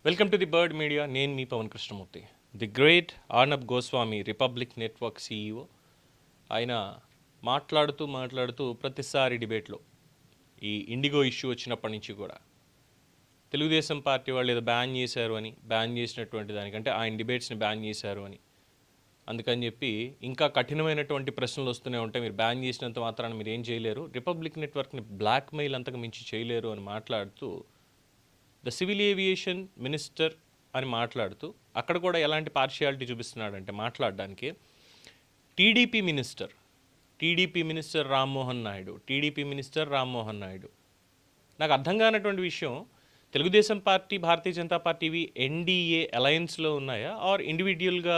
Welcome to the Bird Media. నేను మీ Pavan Krishnamurthy. The great Arnab Goswami, Republic Network CEO. ఆయన మాట్లాడుతూ ప్రతిసారి డిబేట్లో ఈ ఇండిగో ఇష్యూ వచ్చినప్పటి నుంచి కూడా తెలుగుదేశం పార్టీ వాళ్ళు ఏదో బ్యాన్ చేశారు అని, బ్యాన్ చేసినటువంటి దానికంటే ఆయన డిబేట్స్ని బ్యాన్ చేశారు అని, అందుకని చెప్పి ఇంకా కఠినమైనటువంటి ప్రశ్నలు వస్తూనే ఉంటాయి. మీరు బ్యాన్ చేసినంత మాత్రాన మీరు ఏం చేయలేరు, రిపబ్లిక్ నెట్వర్క్ని బ్లాక్మెయిల్ అంతకు మించి చేయలేరు అని మాట్లాడుతూ ద సివిల్ ఏవియేషన్ మినిస్టర్ అని మాట్లాడుతూ అక్కడ కూడా ఎలాంటి పార్షియాలిటీ చూపిస్తున్నాడంటే మాట్లాడడానికి టీడీపీ మినిస్టర్ రామ్మోహన్ నాయుడు. నాకు అర్థం కానటువంటి విషయం, తెలుగుదేశం పార్టీ, భారతీయ జనతా పార్టీవి ఎన్డీఏ అలయన్స్లో ఉన్నాయా, ఆర్ ఇండివిజువల్గా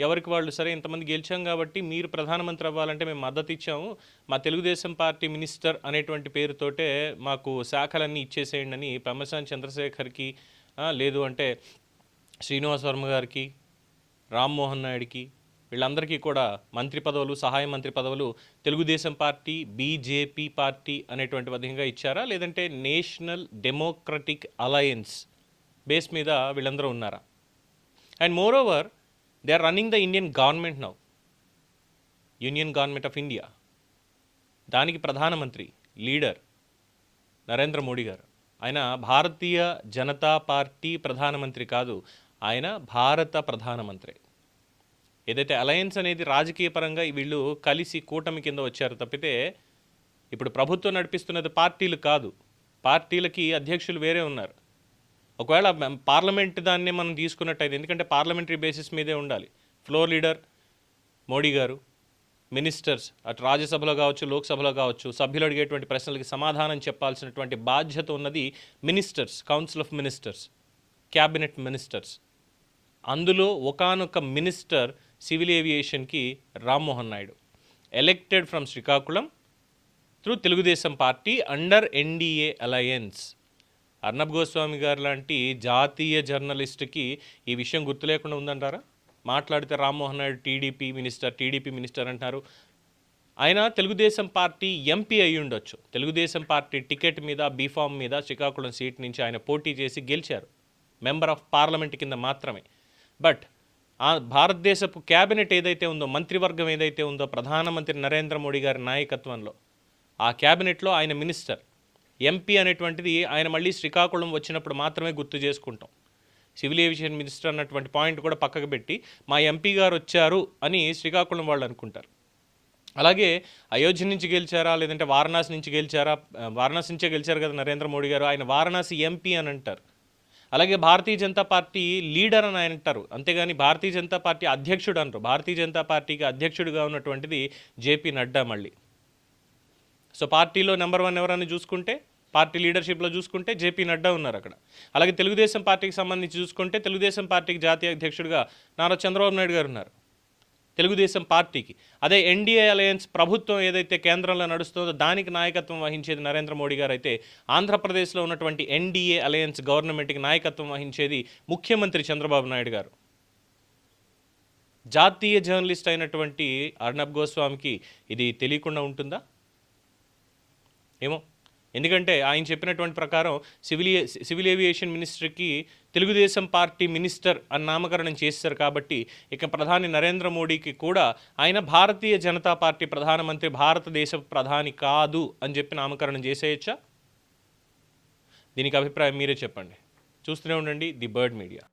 ఎవరికి వాళ్ళు సరే ఇంతమంది గెలిచాం కాబట్టి మీరు ప్రధానమంత్రి అవ్వాలంటే మేము మద్దతు ఇచ్చాము, మా తెలుగుదేశం పార్టీ మినిస్టర్ అనేటువంటి పేరుతోటే మాకు శాఖలన్నీ ఇచ్చేసేయండి అని పెమ్మసాని చంద్రశేఖర్కి, లేదు అంటే శ్రీనివాస్ వర్మ గారికి, రామ్మోహన్ నాయుడికి, వీళ్ళందరికీ కూడా మంత్రి పదవులు, సహాయ మంత్రి పదవులు తెలుగుదేశం పార్టీ, బీజేపీ పార్టీ అనేటువంటి విధంగా ఇచ్చారా, లేదంటే నేషనల్ డెమోక్రటిక్ అలయన్స్ బేస్ మీద వీళ్ళందరూ ఉన్నారా? And moreover they are running the Indian government now, union government of India. దానికి ప్రధానమంత్రి, లీడర్ నరేంద్ర మోడీ గారు. ఆయన భారతీయ జనతా పార్టీ ప్రధానమంత్రి కాదు, ఆయన భారత ప్రధానమంత్రి. ఏదైతే అలయన్స్ అనేది రాజకీయ పరంగా వీళ్ళు కలిసి కూటమి కింద వచ్చారు తప్పితే ఇప్పుడు ప్రభుత్వం నడిపిస్తున్నది పార్టీలు కాదు, పార్టీలకి అధ్యక్షులు వేరే ఉన్నారు. ఒకవేళ పార్లమెంట్ దాన్ని మనం తీసుకున్నట్టయితే, ఎందుకంటే పార్లమెంటరీ బేసిస్ మీదే ఉండాలి, ఫ్లోర్ లీడర్ మోడీ గారు, మినిస్టర్స్ అటు రాజ్యసభలో కావచ్చు, లోక్సభలో కావచ్చు, సభ్యులు అడిగేటువంటి ప్రశ్నలకి సమాధానం చెప్పాల్సినటువంటి బాధ్యత ఉన్నది ministers, council of ministers, cabinet ministers. అందులో ఒకానొక మినిస్టర్ సివిల్ ఏవియేషన్కి Rammohan Naidu, elected from Srikakulam through Telugu Desam party under NDA alliance. Arnab Goswami గారు లాంటి జాతీయ జర్నలిస్టుకి ఈ విషయం గుర్తు లేకుండా ఉందంటారా? మాట్లాడితే రామ్మోహన్ నాయుడు టీడీపీ మినిస్టర్ అంటారు. ఆయన తెలుగుదేశం పార్టీ ఎంపీ అయి ఉండొచ్చు, తెలుగుదేశం పార్టీ టికెట్ మీద, బీఫామ్ మీద శ్రీకాకుళం సీట్ నుంచి ఆయన పోటీ చేసి గెలిచారు, మెంబర్ ఆఫ్ పార్లమెంట్ కింద మాత్రమే. బట్ ఆ భారతదేశపు క్యాబినెట్ ఏదైతే ఉందో, మంత్రివర్గం ఏదైతే ఉందో, ప్రధానమంత్రి నరేంద్ర మోడీ గారి నాయకత్వంలో ఆ క్యాబినెట్లో ఆయన మినిస్టర్, ఎంపీ అనేటువంటిది ఆయన మళ్ళీ శ్రీకాకుళం వచ్చినప్పుడు మాత్రమే గుర్తు చేసుకుంటాం. సివిల్ ఏవియేషన్ మినిస్టర్ అన్నటువంటి పాయింట్ కూడా పక్కకు పెట్టి మా ఎంపీ గారు వచ్చారు అని శ్రీకాకుళం వాళ్ళు అనుకుంటారు. అలాగే అయోధ్య నుంచి గెలిచారా, లేదంటే వారణాసి నుంచి గెలిచారా? వారణాసి నుంచే గెలిచారు కదా నరేంద్ర మోడీ గారు, ఆయన వారణాసి ఎంపీ అని అంటారు. అలాగే భారతీయ జనతా పార్టీ లీడర్ అని ఆయన అంటారు, అంతేగాని భారతీయ జనతా పార్టీ అధ్యక్షుడు అంటారు. భారతీయ జనతా పార్టీకి అధ్యక్షుడిగా ఉన్నటువంటిది జేపీ నడ్డా మళ్ళీ. సో పార్టీలో నెంబర్ 1 ఎవరని చూసుకుంటే, పార్టీ లీడర్షిప్లో చూసుకుంటే జేపీ నడ్డా ఉన్నారు అక్కడ. అలాగే తెలుగుదేశం పార్టీకి సంబంధించి చూసుకుంటే తెలుగుదేశం పార్టీకి జాతీయ అధ్యక్షుడిగా నారా చంద్రబాబు నాయుడు గారు ఉన్నారు తెలుగుదేశం పార్టీకి. అదే ఎన్డీఏ అలయన్స్ ప్రభుత్వం ఏదైతే కేంద్రంలో నడుస్తుందో దానికి నాయకత్వం వహించేది నరేంద్ర మోడీ గారు అయితే, ఆంధ్రప్రదేశ్లో ఉన్నటువంటి ఎన్డీఏ అలయన్స్ గవర్నమెంట్కి నాయకత్వం వహించేది ముఖ్యమంత్రి చంద్రబాబు నాయుడు గారు. జాతీయ జర్నలిస్ట్ అయినటువంటి అర్నబ్ గోస్వామికి ఇది తెలియకుండా ఉంటుందా? ఏమో, ఎందుకంటే ఆయన చెప్పినటువంటి ప్రకారం సివిల్ ఏవియేషన్ మినిస్టర్కి తెలుగుదేశం పార్టీ మినిస్టర్ అని నామకరణం చేశారు కాబట్టి ఇక ప్రధాని నరేంద్ర మోడీకి కూడా ఆయన భారతీయ జనతా పార్టీ ప్రధానమంత్రి, భారతదేశ ప్రధాని కాదు అని చెప్పి నామకరణం చేసేయచ్చా? దీనికి అభిప్రాయం మీరే చెప్పండి. చూస్తూనే ఉండండి ది బర్డ్ మీడియా.